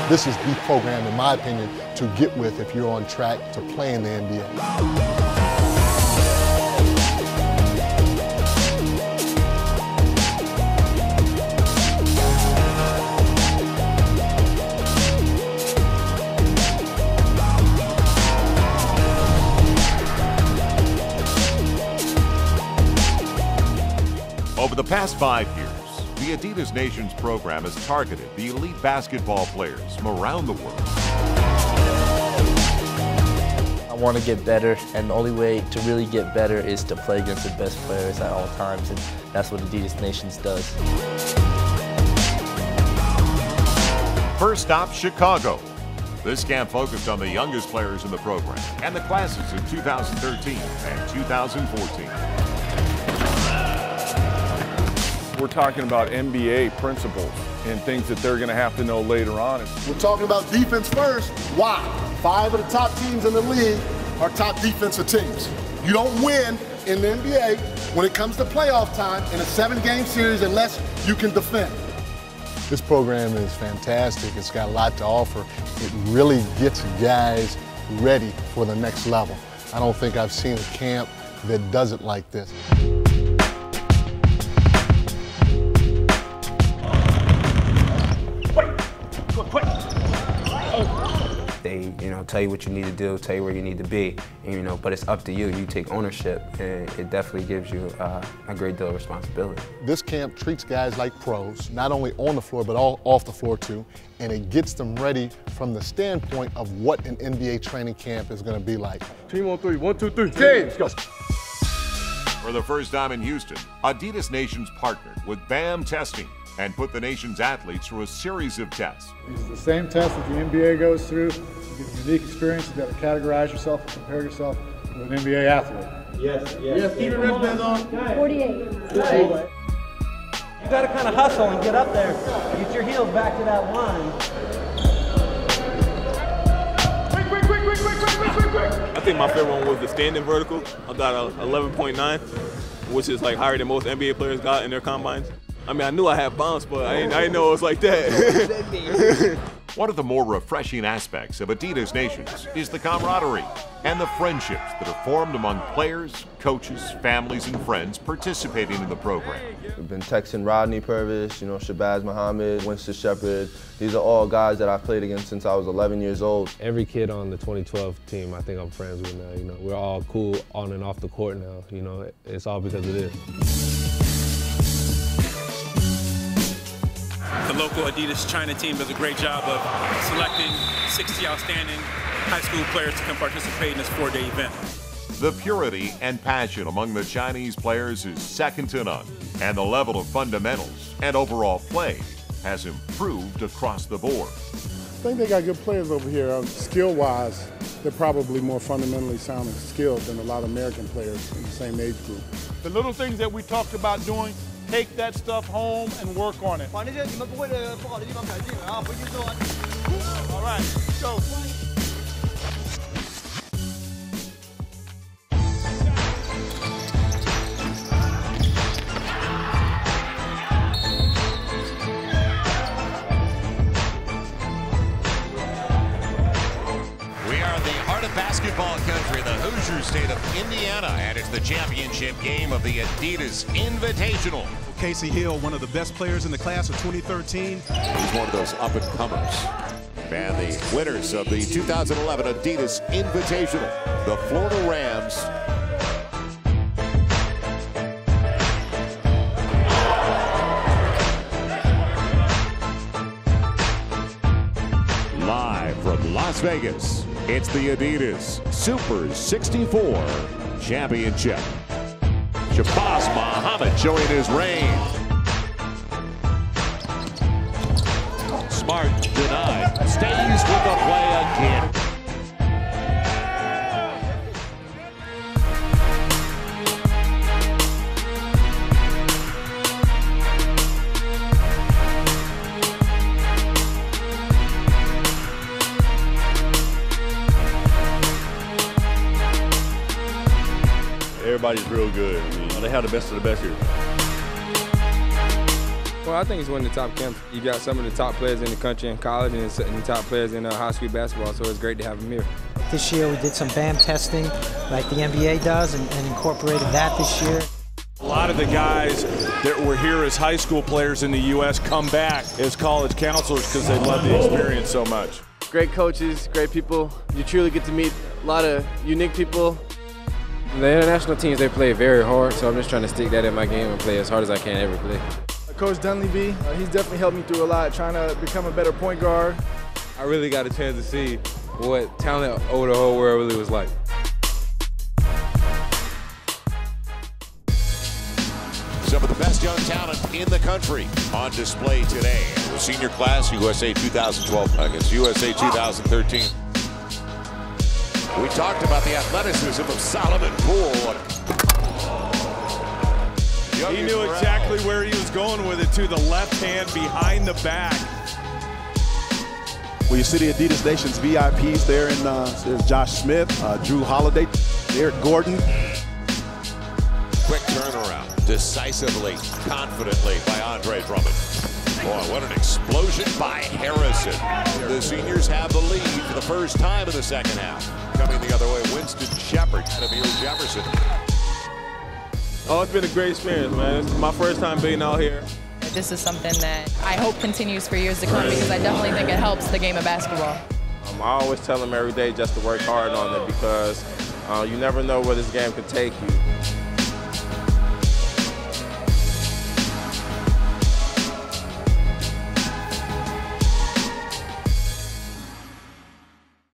This is the program, in my opinion, to get with if you're on track to play in the NBA. Over the past 5 years, the Adidas Nations program has targeted the elite basketball players from around the world. I want to get better, and the only way to really get better is to play against the best players at all times, and that's what Adidas Nations does. First stop, Chicago. This camp focused on the youngest players in the program and the classes of 2013 and 2014. We're talking about NBA principles and things that they're going to have to know later on. We're talking about defense first. Why? 5 of the top teams in the league are top defensive teams. You don't win in the NBA when it comes to playoff time in a 7-game series unless you can defend. This program is fantastic. It's got a lot to offer. It really gets guys ready for the next level. I don't think I've seen a camp that does it like this. They, tell you what you need to do, tell you where you need to be, and, but it's up to you. You take ownership, and it definitely gives you a great deal of responsibility. This camp treats guys like pros, not only on the floor, but off the floor too, and it gets them ready from the standpoint of what an NBA training camp is going to be like. Team on 3, 1, 2, 3, James, go. For the first time in Houston, Adidas Nations partnered with BAM Testing and put the nation's athletes through a series of tests. These are the same tests that the NBA goes through. You get a unique experience. You've got to categorize yourself and compare yourself with an NBA athlete. Yes. Keep your wristbands on. 48. You got to kind of hustle and get up there. Get your heels back to that line. I think my favorite one was the standing vertical. I got 11.9, which is like higher than most NBA players got in their combines. I mean, I knew I had bounce, but I didn't know it was like that. One of the more refreshing aspects of Adidas Nations is the camaraderie and the friendships that are formed among players, coaches, families, and friends participating in the program. We've been texting Rodney Purvis, Shabazz Muhammad, Winston Shepard. These are all guys that I've played against since I was 11 years old. Every kid on the 2012 team I think I'm friends with now. We're all cool on and off the court now. It's all because of this. The local Adidas China team does a great job of selecting 60 outstanding high school players to come participate in this 4-day event. The purity and passion among the Chinese players is second to none, and the level of fundamentals and overall play has improved across the board. I think they got good players over here. Skill-wise, they're probably more fundamentally sound and skilled than a lot of American players in the same age group. The little things that we talked about doing, take that stuff home and work on it. All right, go. Basketball country, the Hoosier state of Indiana, and it's the championship game of the Adidas Invitational. Kasey Hill, one of the best players in the class of 2013. He's one of those up-and-comers. And the winners of the 2011 Adidas Invitational, the Florida Rams. Live from Las Vegas, it's the Adidas Super 64 Championship. Shabazz Muhammad showing his range. Smart denied. Stays with the play again. Everybody's real good. I mean, they have the best of the best here. Well, I think it's one of the top camps. You got some of the top players in the country in college and the top players in high school basketball, so it's great to have them here. This year we did some BAM testing like the NBA does and incorporated that this year. A lot of the guys that were here as high school players in the U.S. come back as college counselors because they love the experience so much. Great coaches, great people. You truly get to meet a lot of unique people. The international teams, they play very hard, so I'm just trying to stick that in my game and play as hard as I can ever play. Coach Dunleavy, he's definitely helped me through a lot, trying to become a better point guard. I really got a chance to see what talent over the whole world really was like. Some of the best young talent in the country on display today. The senior class, USA 2012 against USA 2013. We talked about the athleticism of Solomon Poole. He knew exactly where he was going with it, to the left hand behind the back. Well, you see the Adidas Nation's VIPs there, and there's Josh Smith, Drew Holiday, Eric Gordon. Quick turnaround, decisively, confidently by Andre Drummond. Boy, what an explosion by Harrison. The seniors have the lead for the first time in the second half. Coming the other way, Winston Shepard and Amile Jefferson. Oh, it's been a great experience, man. It's my first time being out here. This is something that I hope continues for years to come because I definitely think it helps the game of basketball. I always tell them every day just to work hard on it because you never know where this game could take you.